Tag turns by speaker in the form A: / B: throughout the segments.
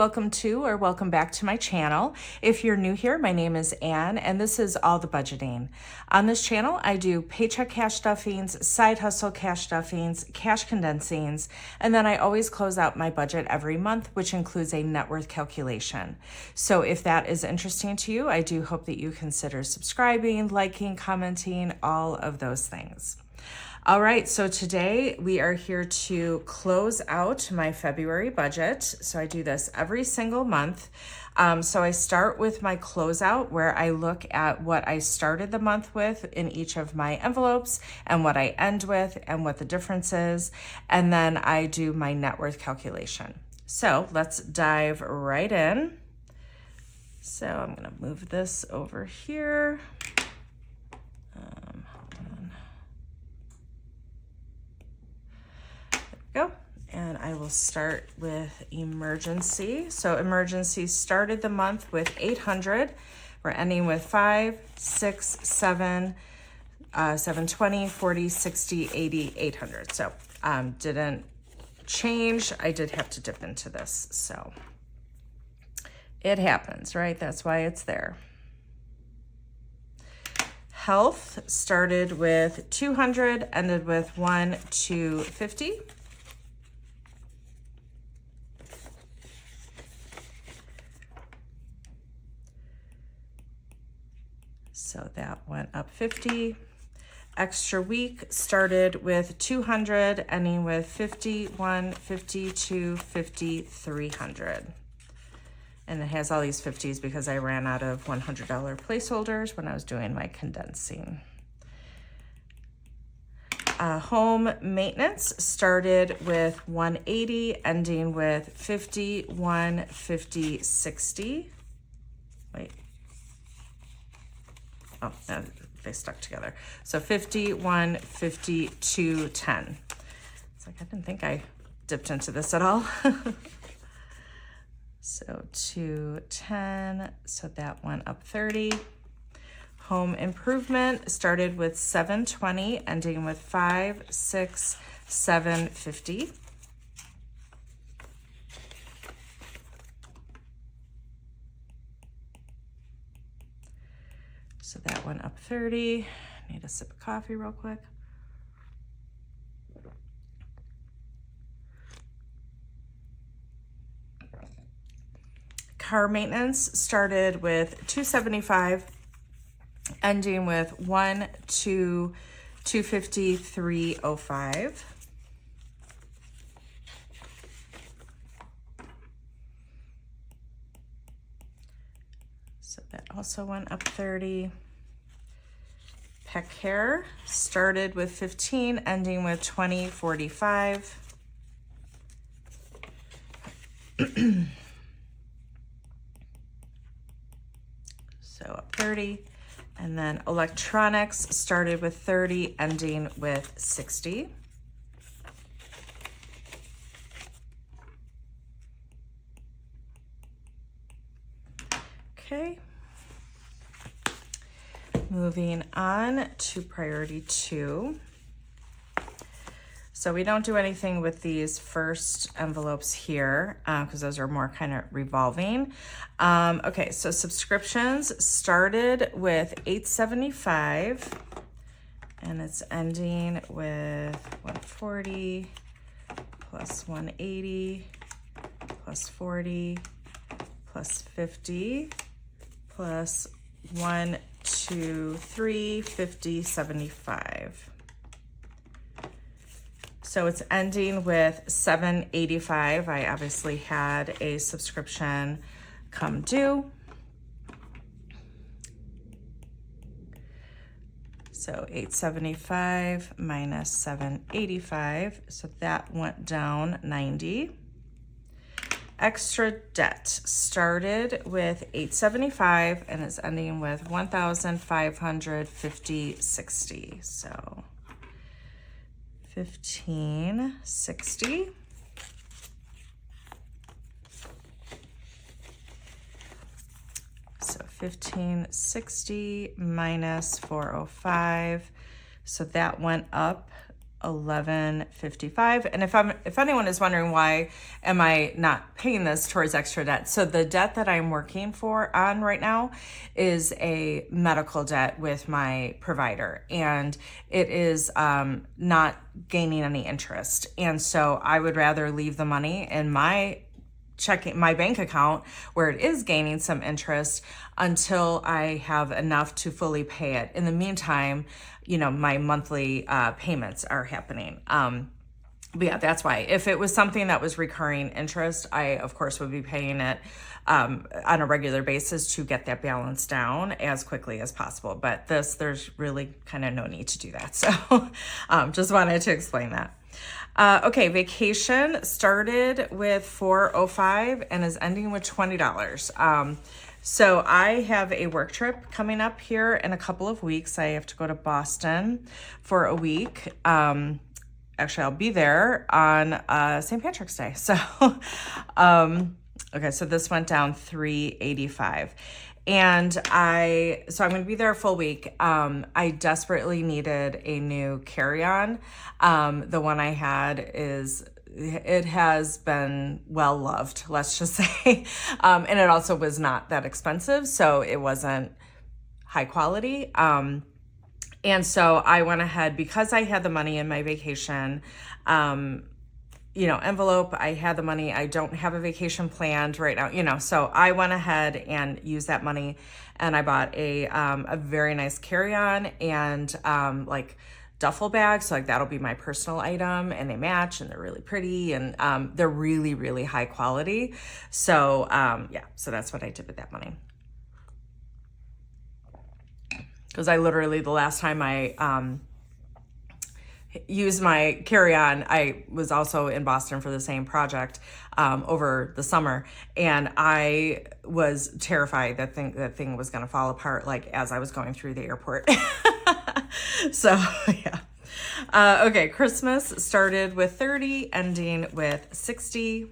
A: welcome to or welcome back to my channel. If you're new here, my name is Ann and this is All the Budgeting. On this channel, I do paycheck cash stuffings, side hustle cash stuffings, cash condensings, and then I always close out my budget every month, which includes a net worth calculation. So if that is interesting to you, I do hope that you consider subscribing, liking, commenting, all of those things. All right, so today we are here to close out my February budget. So I do this every single month. So I start with my closeout where I look at what I started the month with in each of my envelopes and what I end with and what the difference is. And then I do my net worth calculation. So let's dive right in. So I'm gonna move this over here. Go. And I will start with emergency. So emergency started the month with 800. We're ending with 5, 6, 7, 720, 40, 60, 80, 800. So didn't change. I did have to dip into this. So it happens, right? That's why it's there. Health started with 200, ended with 1, 250. So that went up 50. Extra week started with 200, ending with 50, 1, 52, 50, 300. And it has all these 50s because I ran out of $100 placeholders when I was doing my condensing. Home maintenance started with 180, ending with 50, 1, 50, 60. Wait. Oh, they stuck together. So 51, 52, 10. It's like, I didn't think I dipped into this at all. So 210, so that went up 30. Home improvement started with 720, ending with 5, 6, 750. So that went up 30. Need a sip of coffee real quick. Car maintenance started with 275, ending with 1, 2, 250, 305. So that also went up 30. Pet care started with 15, ending with 20, 45. So up 30. And then electronics started with 30, ending with 60. Okay. Moving on to priority 2. So we don't do anything with these first envelopes here because those are more kind of revolving. Okay, so subscriptions started with 875 and it's ending with 140 plus 180 plus 40 plus 50 plus 1, 2, 3, 50, 75. So it's ending with 785. I obviously had a subscription come due. So 875 minus 785. So that went down 90. Extra debt started with 875 and is ending with 1,550, 60. So 1560. So 1560 minus 405. So that went up $11.55. And if anyone is wondering why am I not paying this towards extra debt, so the debt that I'm working on right now is a medical debt with my provider, and it is not gaining any interest. And so I would rather leave the money in my bank account where it is gaining some interest until I have enough to fully pay it. In the meantime, my monthly payments are happening. But yeah, that's why. If it was something that was recurring interest, I, of course, would be paying it on a regular basis to get that balance down as quickly as possible. But there's really kind of no need to do that. So just wanted to explain that. Okay, vacation started with $4.05 and is ending with $20. So I have a work trip coming up here in a couple of weeks. I have to go to Boston for a week. Actually, I'll be there on St. Patrick's Day. So, okay, so this went down $3.85. And so I'm going to be there a full week. I desperately needed a new carry-on. The one I had it has been well loved, let's just say. And it also was not that expensive, so it wasn't high quality. And so I went ahead, because I had the money in my vacation, envelope, I had the money. I don't have a vacation planned right now, so I went ahead and used that money, and I bought a very nice carry-on and duffel bag. So that'll be my personal item, and they match, and they're really pretty, and they're really, really high quality. So so that's what I did with that money. Because I literally, the last time I used my carry-on, I was also in Boston for the same project over the summer, and I was terrified that thing was going to fall apart as I was going through the airport. So yeah. Okay, Christmas started with 30, ending with 60.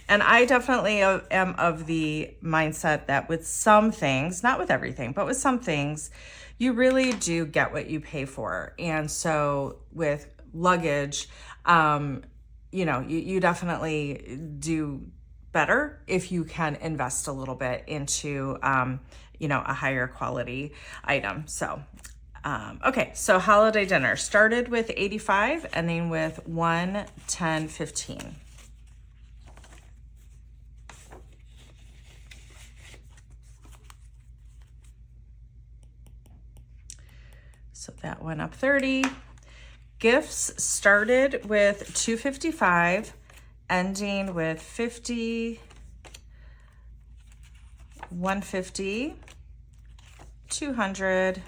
A: And I definitely am of the mindset that with some things, not with everything, but with some things, you really do get what you pay for. And so with luggage, you definitely do better if you can invest a little bit into, a higher quality item. So, okay, so holiday dinner started with 85, ending with 110.15. So that went up 30. Gifts started with $255, ending with 50, 150, 200,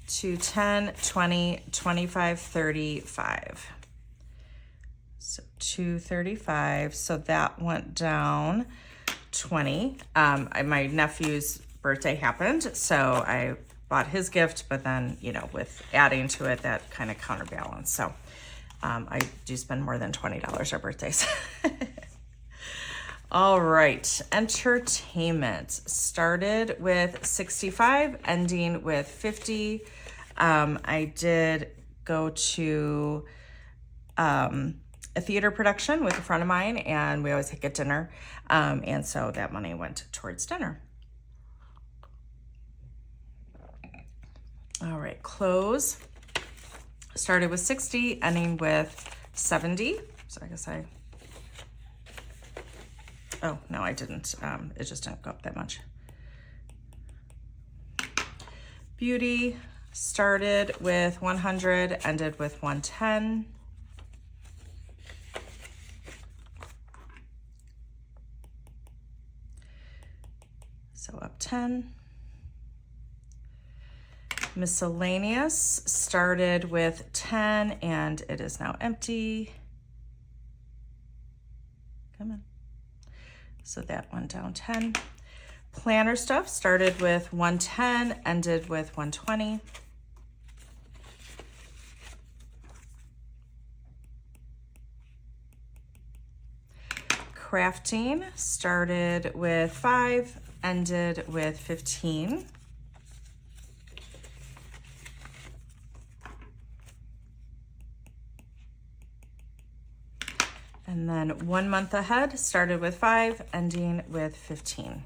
A: 210, 20, 25, 35. So 235. So that went down 20. My nephew's birthday happened, so I bought his gift, but then, with adding to it, that kind of counterbalanced. So I do spend more than $20 on birthdays. All right, entertainment started with 65, ending with 50. I did go to a theater production with a friend of mine, and we always get dinner. And so that money went towards dinner. All right, clothes started with 60, ending with 70. So I guess oh, no, I didn't. It just didn't go up that much. Beauty started with 100, ended with 110. So up 10. Miscellaneous started with 10, and it is now empty. Come on. So that went down 10. Planner stuff started with 110, ended with 120. Crafting started with 5, ended with 15. And then 1 month ahead, started with 5, ending with 15.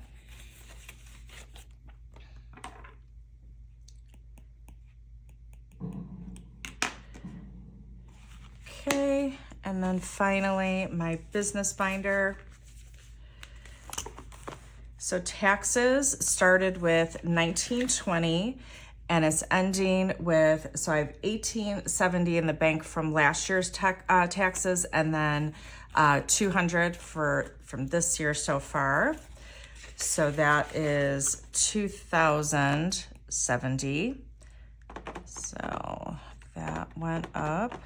A: Okay, and then finally my business binder. So taxes started with 1920 and it's ending with, so I have 1870 in the bank from last year's taxes, and then 200 from this year so far. So that is 2070. So that went up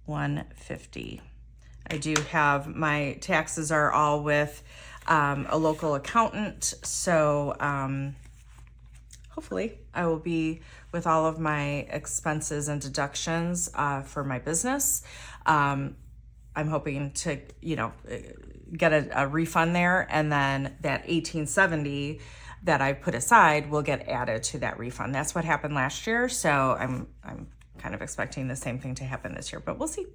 A: 150. I do have, my taxes are all with a local accountant, so hopefully I will be with all of my expenses and deductions for my business. I'm hoping to, get a refund there, and then that 1870 that I put aside will get added to that refund. That's what happened last year, so I'm kind of expecting the same thing to happen this year, but we'll see.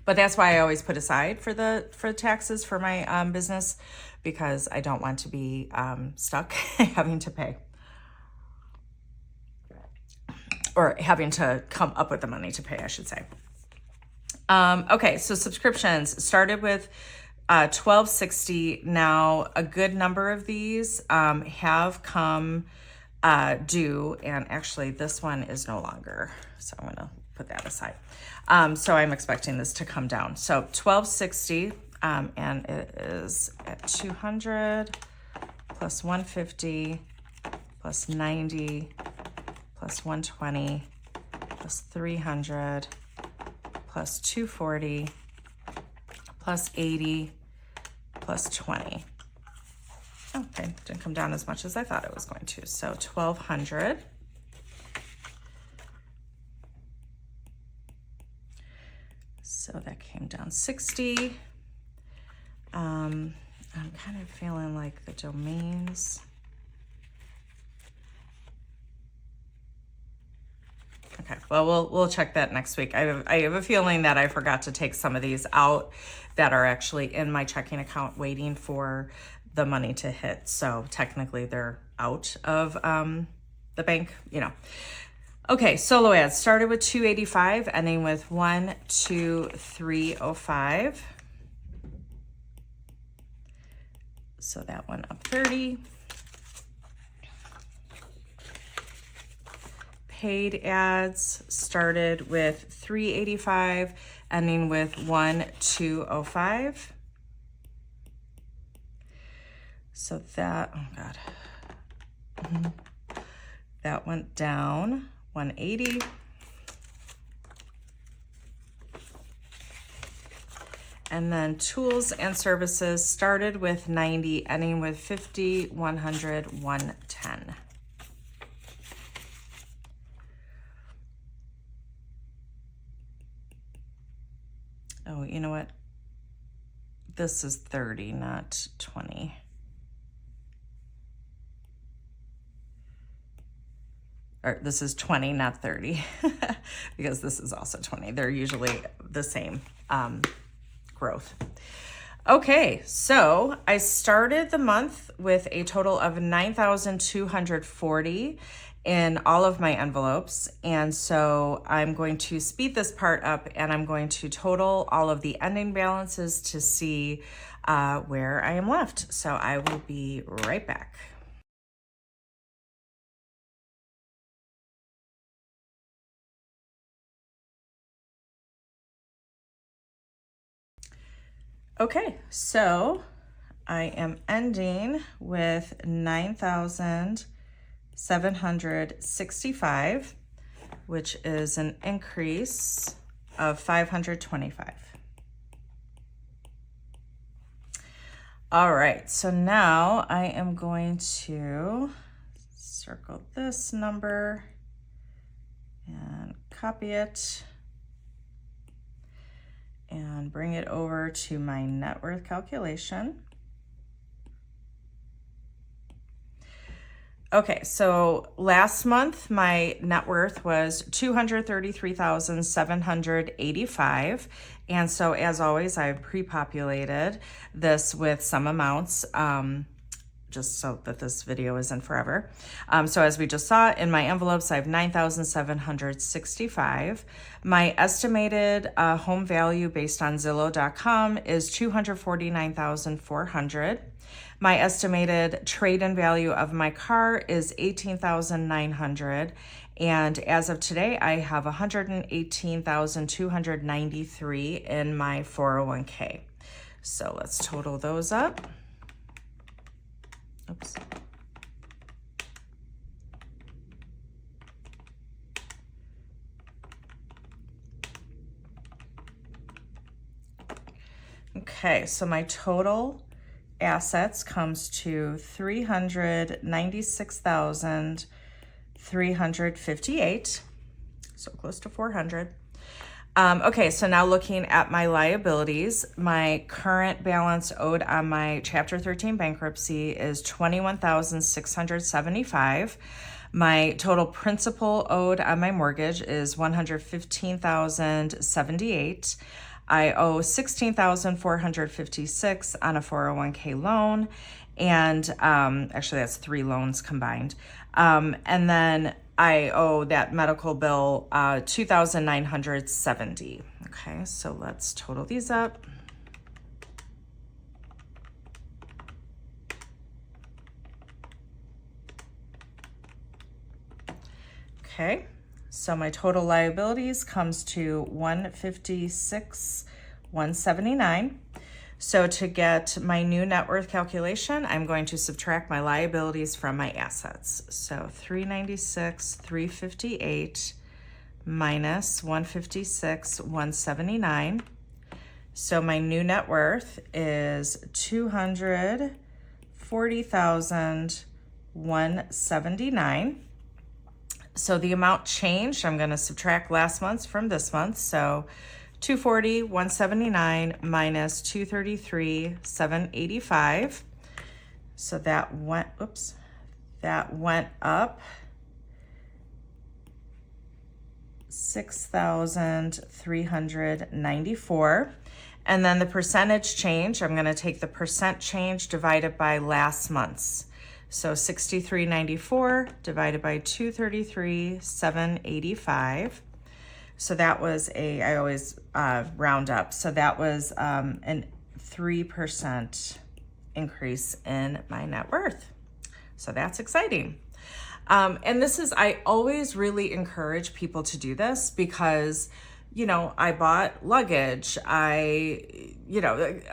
A: But that's why I always put aside for taxes for my business, because I don't want to be stuck having to pay, or having to come up with the money to pay, I should say. Okay, so subscriptions started with $12.60. Now, a good number of these have come due, and actually this one is no longer, so I'm gonna put that aside. So I'm expecting this to come down. So $12.60, and it is at 200 plus 150 plus 90 plus 120 plus 300 plus 240 plus 80 plus 20. Okay, didn't come down as much as I thought it was going to. So 1,200. So that came down 60. I'm kind of feeling like the domains. Okay, well, we'll check that next week. I have a feeling that I forgot to take some of these out that are actually in my checking account waiting for the money to hit. So technically they're out of the bank, Okay, solo ads started with 285, ending with 12305. So that went up 30. Paid ads started with 385, ending with 1205. So that, oh God, that went down 180. And then tools and services started with 90, ending with 50, 100, 110. Oh, you know what? This is 30, not 20. Or this is 20, not 30, because this is also 20. They're usually the same growth. Okay, so I started the month with a total of 9,240 in all of my envelopes. And so I'm going to speed this part up, and I'm going to total all of the ending balances to see where I am left. So I will be right back. Okay, so I am ending with 9,765, which is an increase of 525. All right, so now I am going to circle this number and copy it and bring it over to my net worth calculation. Okay, so last month my net worth was $233,785. And so as always, I've pre-populated this with some amounts, just so that this video isn't forever. So as we just saw in my envelopes, I have $9,765. My estimated home value based on Zillow.com is $249,400. My estimated trade-in value of my car is $18,900. And as of today, I have $118,293 in my 401k. So let's total those up. Oops. Okay, so my total assets comes to $396,358, so close to 400. Okay, so now looking at my liabilities, my current balance owed on my Chapter 13 bankruptcy is $21,675. My total principal owed on my mortgage is $115,078. I owe $16,456 on a 401k loan, and actually that's 3 loans combined. And then I owe that medical bill $2,970. Okay, so let's total these up. Okay, so my total liabilities comes to $156,179. So to get my new net worth calculation, I'm going to subtract my liabilities from my assets. So $396,358 minus $156,179. So my new net worth is $240,179. So the amount changed, I'm going to subtract last month's from this month. So 240,179 minus 233,785. So that went, that went up $6,394. And then the percentage change, I'm going to take the percent change divided by last month's. So 63.94 divided by 233,785. So that was I always round up. So that was an 3% increase in my net worth. So that's exciting. And this is, I always really encourage people to do this because, you know, I bought luggage. I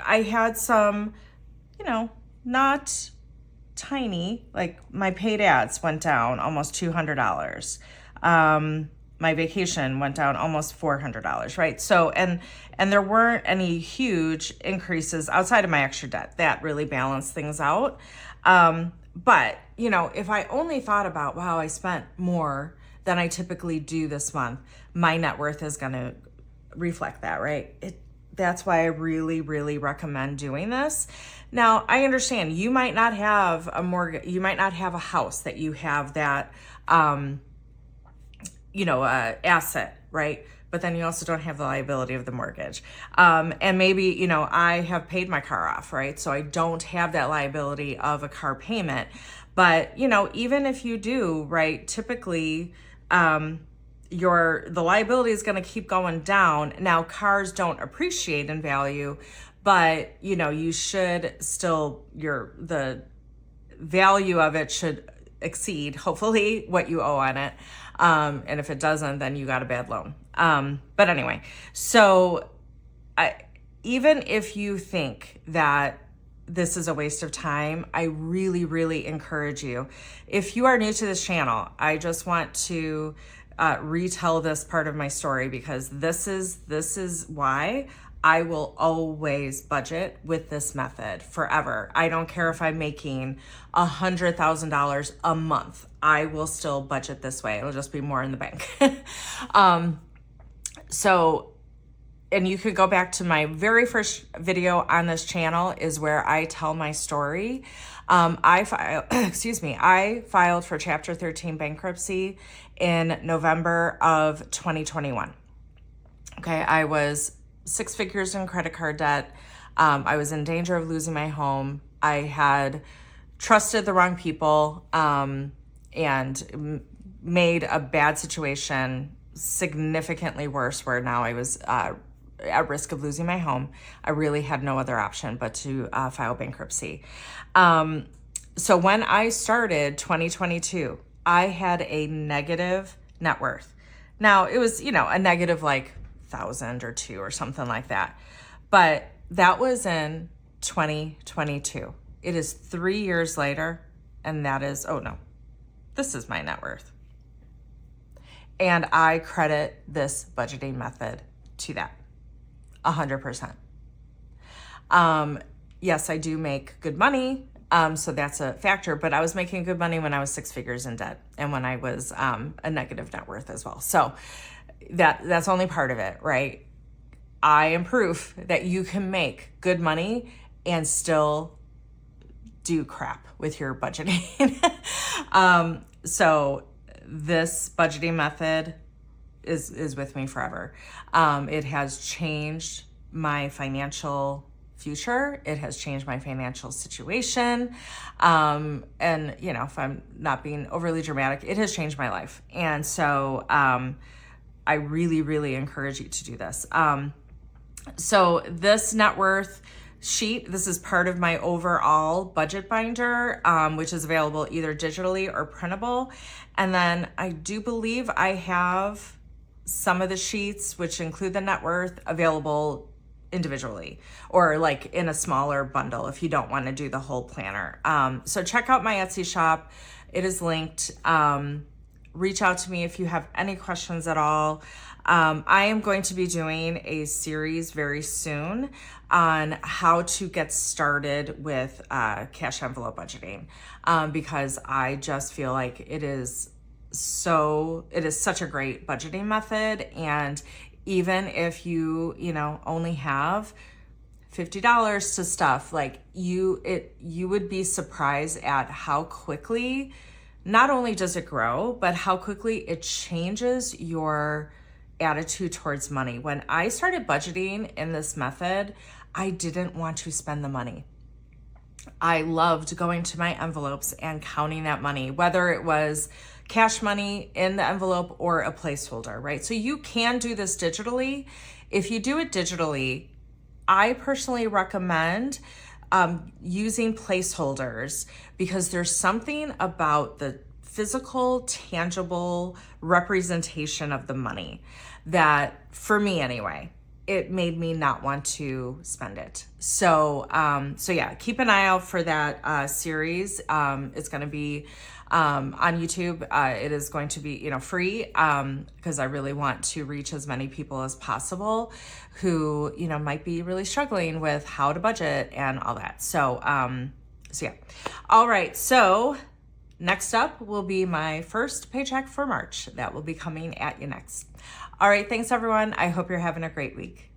A: had some, not tiny, like my paid ads went down almost $200. My vacation went down almost $400, right? So, and there weren't any huge increases outside of my extra debt. That really balanced things out. But, if I only thought about, wow, I spent more than I typically do this month, my net worth is going to reflect that, right? That's why I really, really recommend doing this. Now, I understand you might not have a mortgage, you might not have a house that you have that, asset, right? But then you also don't have the liability of the mortgage. And maybe, I have paid my car off, right? So I don't have that liability of a car payment. But, even if you do, right, typically, the liability is going to keep going down. Now, cars don't appreciate in value, but you should still, the value of it should exceed, hopefully, what you owe on it. And if it doesn't, then you got a bad loan. But anyway, so even if you think that this is a waste of time, I really, really encourage you. If you are new to this channel, I just want to retell this part of my story because this is why I will always budget with this method forever. I don't care if I'm making $100,000 a month. I will still budget this way. It'll just be more in the bank. So and you could go back to my very first video on this channel is where I tell my story. I filed for Chapter 13 bankruptcy in November of 2021. Okay, I was 6 figures in credit card debt. I was in danger of losing my home. I had trusted the wrong people and made a bad situation significantly worse, where now I was at risk of losing my home. I really had no other option but to file bankruptcy. So when I started 2022, I had a negative net worth. Now it was, a negative like 1,000 or 2 or something like that. But that was in 2022. It is 3 years later, and that is, this is my net worth. And I credit this budgeting method to that, 100%. Yes, I do make good money, so that's a factor, but I was making good money when I was 6 figures in debt and when I was a negative net worth as well. So that's only part of it, right? I am proof that you can make good money and still do crap with your budgeting. So this budgeting method is with me forever. It has changed my financial future. It has changed my financial situation. And, if I'm not being overly dramatic, it has changed my life. And so I really, really encourage you to do this. So this net worth sheet, this is part of my overall budget binder, which is available either digitally or printable. And then I do believe I have some of the sheets, which include the net worth, available individually or like in a smaller bundle if you don't want to do the whole planner. So check out my Etsy shop. It is linked. Reach out to me if you have any questions at all. I am going to be doing a series very soon on how to get started with cash envelope budgeting, because I just feel like it is such a great budgeting method. And even if you only have $50 to stuff, like you would be surprised at how quickly, not only does it grow, but how quickly it changes your attitude towards money. When I started budgeting in this method, I didn't want to spend the money. I loved going to my envelopes and counting that money, whether it was cash money in the envelope or a placeholder, right? So you can do this digitally. If you do it digitally, I personally recommend using placeholders, because there's something about the physical, tangible representation of the money that, for me anyway, it made me not want to spend it. So yeah, keep an eye out for that series. It's going to be on YouTube. It is going to be, free, because I really want to reach as many people as possible who, might be really struggling with how to budget and all that. So yeah. All right. So next up will be my first paycheck for March. That will be coming at you next. All right. Thanks, everyone. I hope you're having a great week.